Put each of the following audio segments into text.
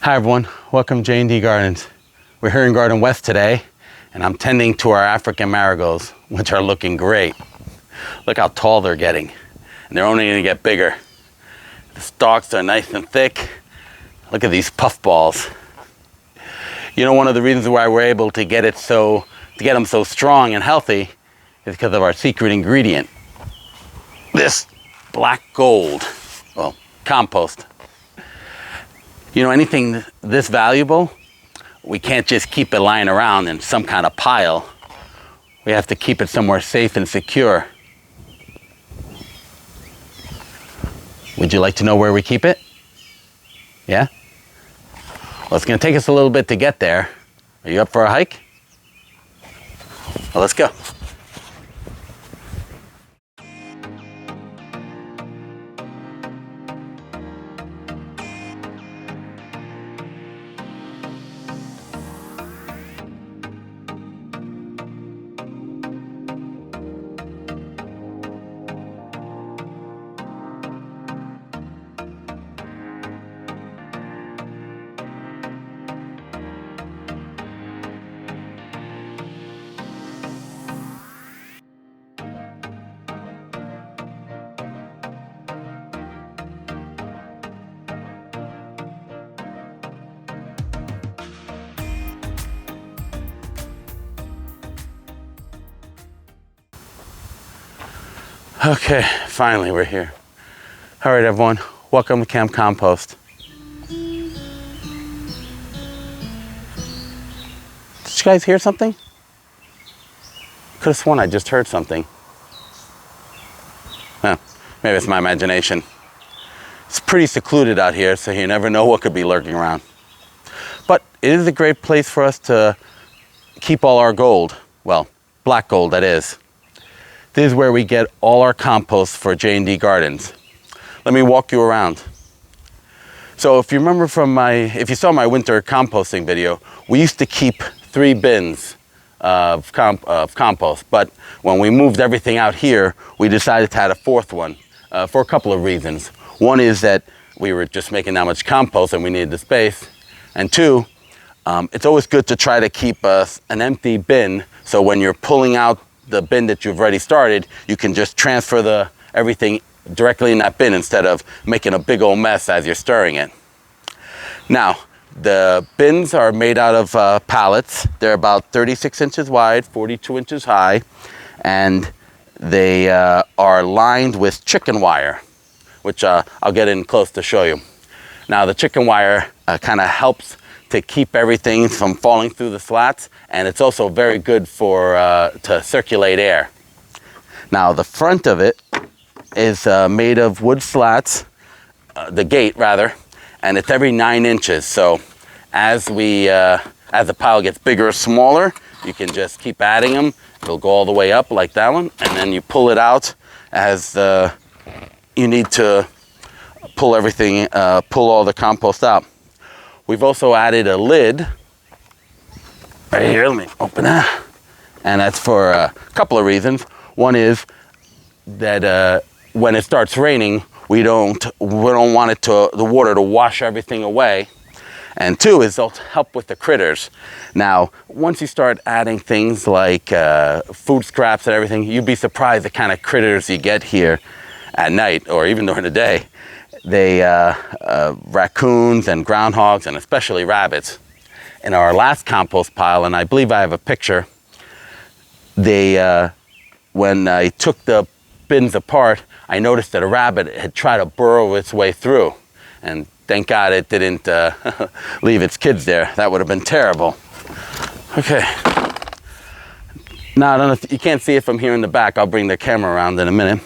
Hi everyone, welcome to J&D Gardens. We're here in Garden West today, and I'm tending to our African marigolds, which are looking great. Look how tall they're getting, and they're only gonna get bigger. The stalks are nice and thick. Look at these puffballs. You know, one of the reasons why we're able to get them so strong and healthy is because of our secret ingredient. This black gold, well, compost. You know, anything this valuable, we can't just keep it lying around in some kind of pile. We have to keep it somewhere safe and secure. Would you like to know where we keep it? Yeah? Well, it's gonna take us a little bit to get there. Are you up for a hike? Well, let's go. Okay, finally we're here. All right, everyone, welcome to Camp Compost. Did you guys hear something? Could have sworn I just heard something. Huh, maybe it's my imagination. It's pretty secluded out here, so you never know what could be lurking around. But it is a great place for us to keep all our gold. Well, black gold, that is. This is where we get all our compost for J&D Gardens. Let me walk you around. So if you remember if you saw my winter composting video, we used to keep 3 bins of compost, but when we moved everything out here, we decided to add a 4th one for a couple of reasons. One is that we were just making that much compost and we needed the space. And 2, it's always good to try to keep an empty bin, so when you're pulling out the bin that you've already started, you can just transfer everything directly in that bin instead of making a big old mess as you're stirring it. Now, the bins are made out of pallets. They're about 36 inches wide, 42 inches high, and they are lined with chicken wire, which I'll get in close to show you. Now, the chicken wire kind of helps to keep everything from falling through the slats, and it's also very good to circulate air. Now, the front of it is made of wood slats, the gate rather, and it's every 9 inches. So as the pile gets bigger or smaller, you can just keep adding them. It'll go all the way up like that one, and then you pull it out as you need to pull all the compost out. We've also added a lid right here. Let me open that. And that's for a couple of reasons. One is that when it starts raining, we don't want the water to wash everything away. And 2 is it'll help with the critters. Now, once you start adding things like food scraps and everything, you'd be surprised the kind of critters you get here at night or even during the day. Raccoons and groundhogs, and especially rabbits. In our last compost pile, and I believe I have a picture, when I took the bins apart, I noticed that a rabbit had tried to burrow its way through. And thank God it didn't leave its kids there. That would have been terrible. Okay. Now, I don't know if you can't see it from here in the back. I'll bring the camera around in a minute.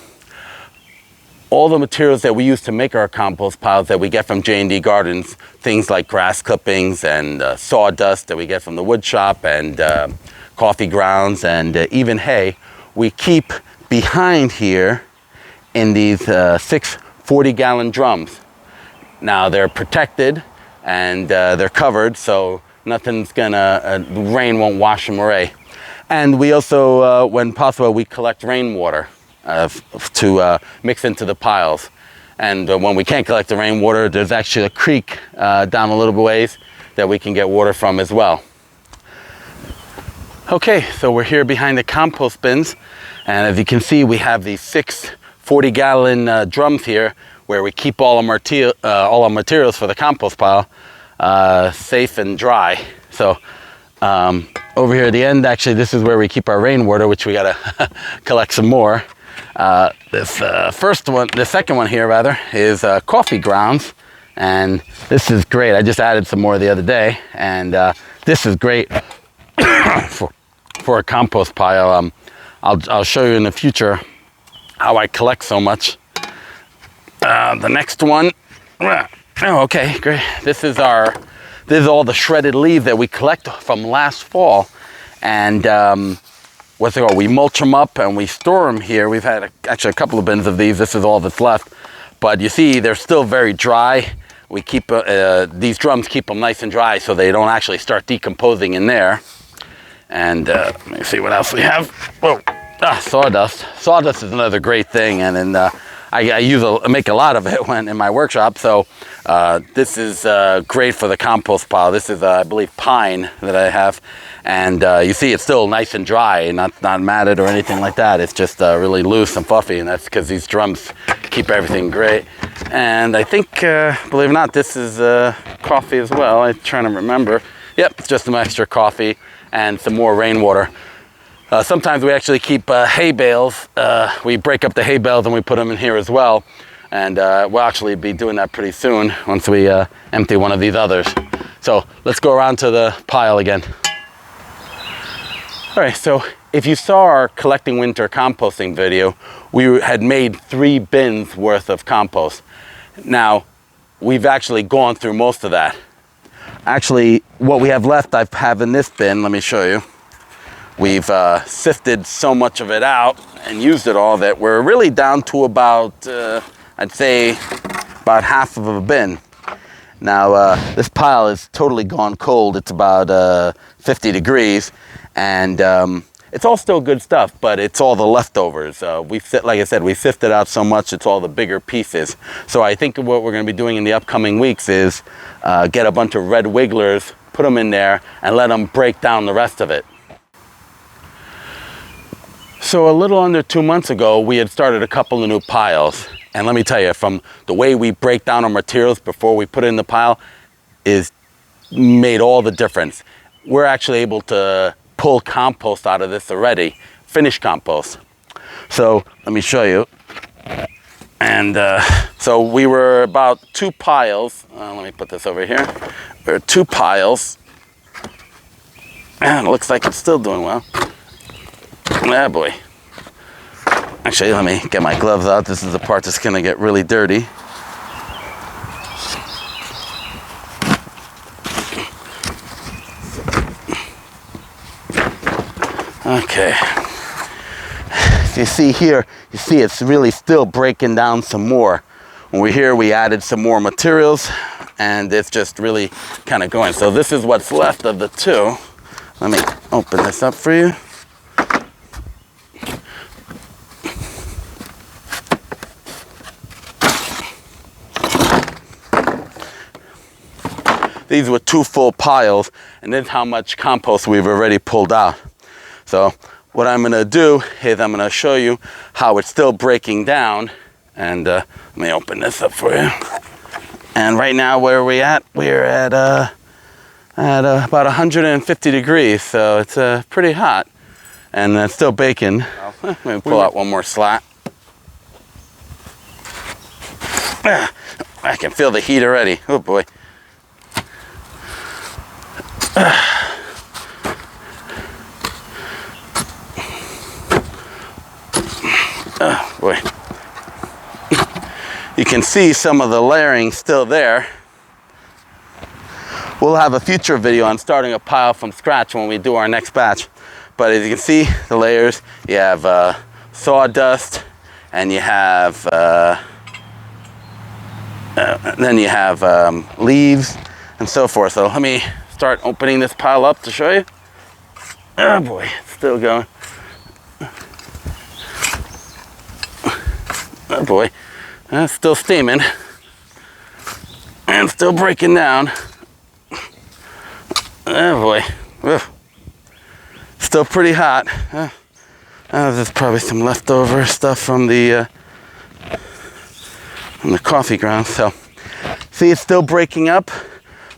All the materials that we use to make our compost piles that we get from J&D Gardens, things like grass clippings and sawdust that we get from the wood shop, and coffee grounds, and even hay, we keep behind here in these 6 40-gallon drums. Now, they're protected and they're covered, so rain won't wash them away. And we also, when possible, we collect rainwater to mix into the piles. And when we can't collect the rainwater, there's actually a creek down a little bit ways that we can get water from as well. Okay, so we're here behind the compost bins, and as you can see, we have these 6 40-gallon drums here where we keep all our materials for the compost pile safe and dry. So over here at the end, actually, this is where we keep our rainwater, which we gotta collect some more. This the second one here rather, is coffee grounds, and this is great. I just added some more the other day, and this is great for a compost pile. I'll show you in the future how I collect so much. The next one, oh, okay, great. This is all the shredded leaves that we collect from last fall, and what's it called? We mulch them up and we store them here. We've had actually a couple of bins of these. This is all that's left, but you see they're still very dry. We keep these drums, keep them nice and dry so they don't actually start decomposing in there. And let me see what else we have. Whoa, sawdust. Sawdust is another great thing, and then I make a lot of it when in my workshop. So this is great for the compost pile. This is I believe pine that I have, and you see it's still nice and dry, not matted or anything like that. It's just really loose and fluffy, and that's because these drums keep everything great. And I think, believe it or not, this is coffee as well. I'm trying to remember. Yep, it's just some extra coffee and some more rainwater. Sometimes we actually keep hay bales. We break up the hay bales and we put them in here as well. And we'll actually be doing that pretty soon once we empty one of these others. So let's go around to the pile again. All right, so if you saw our collecting winter composting video, we had made 3 bins worth of compost. Now, we've actually gone through most of that. Actually, what we have left, I have in this bin, let me show you. We've sifted so much of it out and used it all that we're really down to about, I'd say, about half of a bin. Now, this pile is totally gone cold. It's about 50 degrees, and it's all still good stuff, but it's all the leftovers. Like I said, we sifted out so much, it's all the bigger pieces. So I think what we're going to be doing in the upcoming weeks is get a bunch of red wigglers, put them in there, and let them break down the rest of it. So a little under 2 months ago, we had started a couple of new piles. And let me tell you, from the way we break down our materials before we put it in the pile is made all the difference. We're actually able to pull compost out of this already, finished compost. So let me show you. And so we were about 2 piles. Let me put this over here. We're 2 piles. And it looks like it's still doing well. Ah, boy. Actually, let me get my gloves out. This is the part that's going to get really dirty. Okay. If you see here, you see it's really still breaking down some more. When we're here, we added some more materials, and it's just really kind of going. So this is what's left of the 2. Let me open this up for you. These were 2 full piles, and this is how much compost we've already pulled out. So what I'm going to do is I'm going to show you how it's still breaking down. And let me open this up for you. And right now, where are we at? We're at about 150 degrees, so it's pretty hot. And it's still baking. Let me pull out one more slat. I can feel the heat already. Oh boy. Oh boy. You can see some of the layering still there. We'll have a future video on starting a pile from scratch when we do our next batch. But as you can see, the layers, you have sawdust, and you have then you have leaves and so forth. So let me start opening this pile up to show you. Oh boy, it's still going. Oh boy. It's still steaming and still breaking down. Oh boy. Ugh. Still pretty hot. There's probably some leftover stuff from the coffee ground. So, see, it's still breaking up.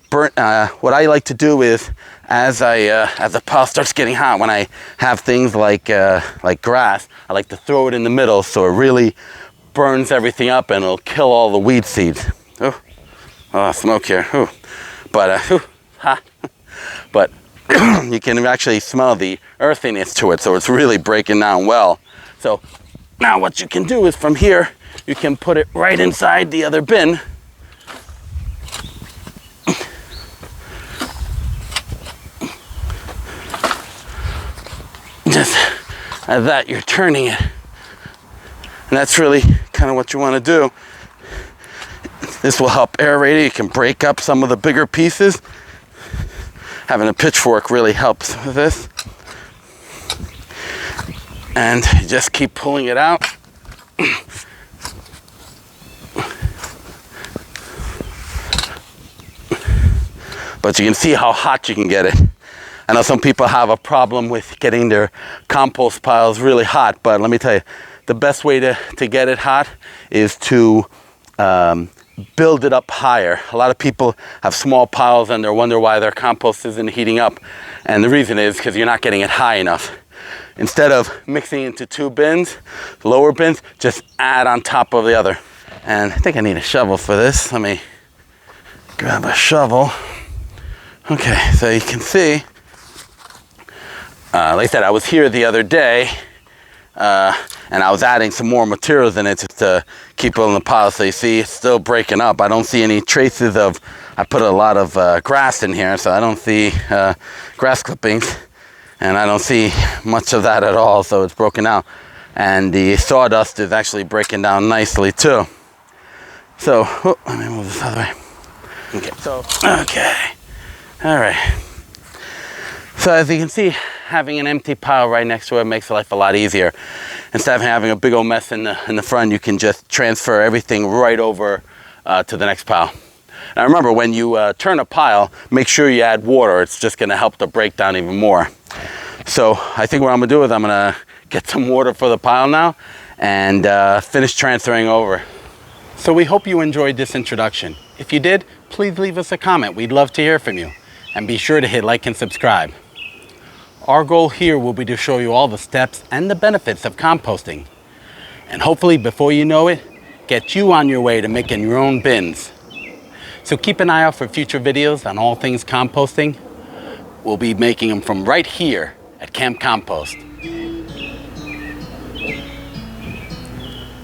Burnt. What I like to do is, as the pile starts getting hot, when I have things like grass, I like to throw it in the middle so it really burns everything up and it'll kill all the weed seeds. Oh, smoke here. Ooh. But hot. But you can actually smell the earthiness to it, so it's really breaking down well. So now what you can do is from here, you can put it right inside the other bin. Just as that, you're turning it. And that's really kind of what you want to do. This will help aerate it. You can break up some of the bigger pieces. Having a pitchfork really helps with this. And you just keep pulling it out. But you can see how hot you can get it. I know some people have a problem with getting their compost piles really hot, but let me tell you, the best way to get it hot is to build it up higher. A lot of people have small piles and they wonder why their compost isn't heating up. And the reason is because you're not getting it high enough. Instead of mixing into two bins, lower bins, just add on top of the other. And I think I need a shovel for this. Let me grab a shovel. Okay, so you can see, like I said, I was here the other day, and I was adding some more materials in it to keep it in the pile. So you see it's still breaking up. I don't see any traces of, I put a lot of grass in here, so I don't see grass clippings, and I don't see much of that at all, so it's broken out. And the sawdust is actually breaking down nicely too. So, let me move this other way. Okay, all right. So as you can see, having an empty pile right next to it makes life a lot easier. Instead of having a big old mess in the front, you can just transfer everything right over to the next pile. Now remember, when you turn a pile, make sure you add water. It's just going to help the breakdown even more. So I think what I'm going to do is I'm going to get some water for the pile now and finish transferring over. So we hope you enjoyed this introduction. If you did, please leave us a comment. We'd love to hear from you. And be sure to hit like and subscribe. Our goal here will be to show you all the steps and the benefits of composting. And hopefully, before you know it, get you on your way to making your own bins. So keep an eye out for future videos on all things composting. We'll be making them from right here at Camp Compost.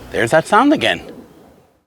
There's that sound again.